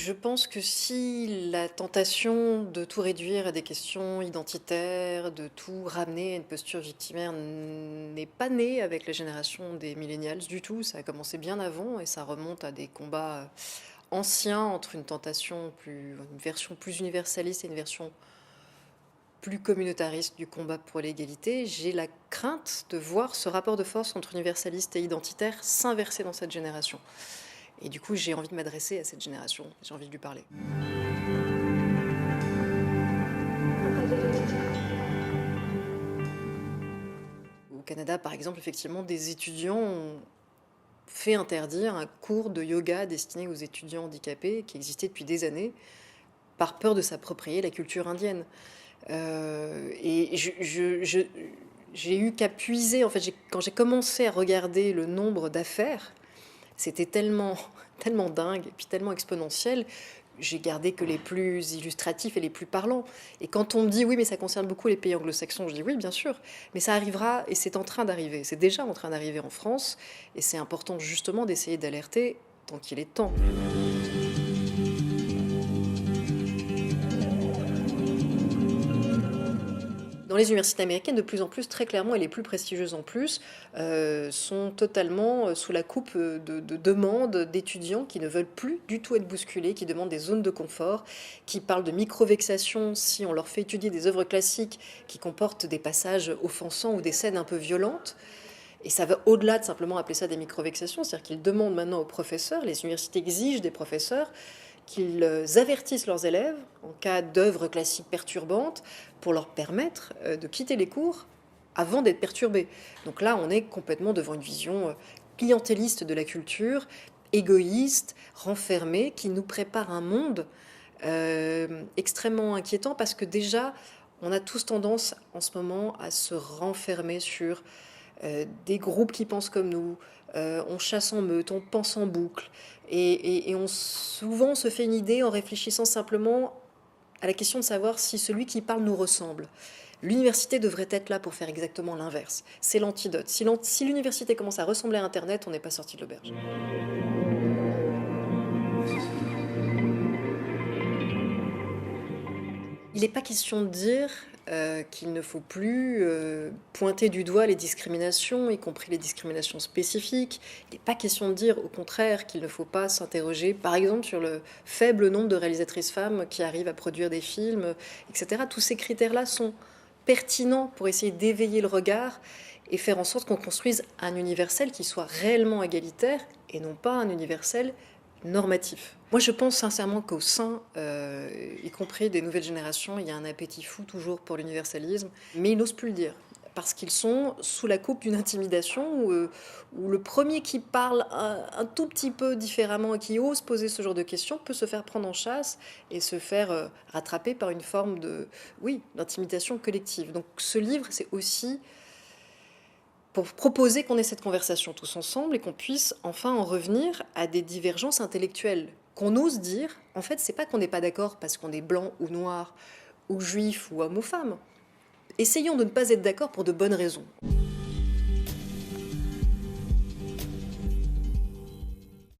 Je pense que si la tentation de tout réduire à des questions identitaires, de tout ramener à une posture victimaire n'est pas née avec la génération des millennials du tout, ça a commencé bien avant et ça remonte à des combats anciens entre une version plus universaliste et une version plus communautariste du combat pour l'égalité. J'ai la crainte de voir ce rapport de force entre universaliste et identitaire s'inverser dans cette génération. Et du coup, j'ai envie de m'adresser à cette génération, j'ai envie de lui parler. Au Canada, par exemple, effectivement, des étudiants ont fait interdire un cours de yoga destiné aux étudiants handicapés qui existait depuis des années, par peur de s'approprier la culture indienne. J'ai eu qu'à puiser, en fait, quand j'ai commencé à regarder le nombre d'affaires, c'était tellement, tellement dingue, et puis tellement exponentiel, j'ai gardé que les plus illustratifs et les plus parlants. Et quand on me dit oui, mais ça concerne beaucoup les pays anglo-saxons, je dis oui, bien sûr, mais ça arrivera et c'est en train d'arriver. C'est déjà en train d'arriver en France, et c'est important justement d'essayer d'alerter tant qu'il est temps. Dans les universités américaines, de plus en plus, très clairement, et les plus prestigieuses en plus, sont totalement sous la coupe de demandes d'étudiants qui ne veulent plus du tout être bousculés, qui demandent des zones de confort, qui parlent de micro-vexation si on leur fait étudier des œuvres classiques qui comportent des passages offensants ou des scènes un peu violentes. Et ça va au-delà de simplement appeler ça des micro-vexations, c'est-à-dire qu'ils demandent maintenant aux professeurs, les universités exigent des professeurs, qu'ils avertissent leurs élèves en cas d'œuvres classiques perturbantes pour leur permettre de quitter les cours avant d'être perturbés. Donc là, on est complètement devant une vision clientéliste de la culture, égoïste, renfermée, qui nous prépare un monde extrêmement inquiétant parce que déjà, on a tous tendance en ce moment à se renfermer sur des groupes qui pensent comme nous, on chasse en meute, on pense en boucle, et on souvent se fait une idée en réfléchissant simplement à la question de savoir si celui qui parle nous ressemble. L'université devrait être là pour faire exactement l'inverse. C'est l'antidote. Si l'université commence à ressembler à Internet, on n'est pas sorti de l'auberge. Il n'est pas question de dire qu'il ne faut plus pointer du doigt les discriminations, y compris les discriminations spécifiques. Il n'est pas question de dire, au contraire, qu'il ne faut pas s'interroger, par exemple, sur le faible nombre de réalisatrices femmes qui arrivent à produire des films, etc. Tous ces critères-là sont pertinents pour essayer d'éveiller le regard et faire en sorte qu'on construise un universel qui soit réellement égalitaire et non pas un universel normatif. Moi, je pense sincèrement qu'au sein, y compris des nouvelles générations, il y a un appétit fou toujours pour l'universalisme, mais ils n'osent plus le dire. Parce qu'ils sont sous la coupe d'une intimidation où le premier qui parle un tout petit peu différemment et qui ose poser ce genre de questions peut se faire prendre en chasse et se faire rattraper par une forme d'intimidation collective. Donc ce livre, c'est aussi pour proposer qu'on ait cette conversation tous ensemble et qu'on puisse enfin en revenir à des divergences intellectuelles. Qu'on ose dire, en fait, c'est pas qu'on n'est pas d'accord parce qu'on est blanc ou noir, ou juif ou homme ou femme. Essayons de ne pas être d'accord pour de bonnes raisons.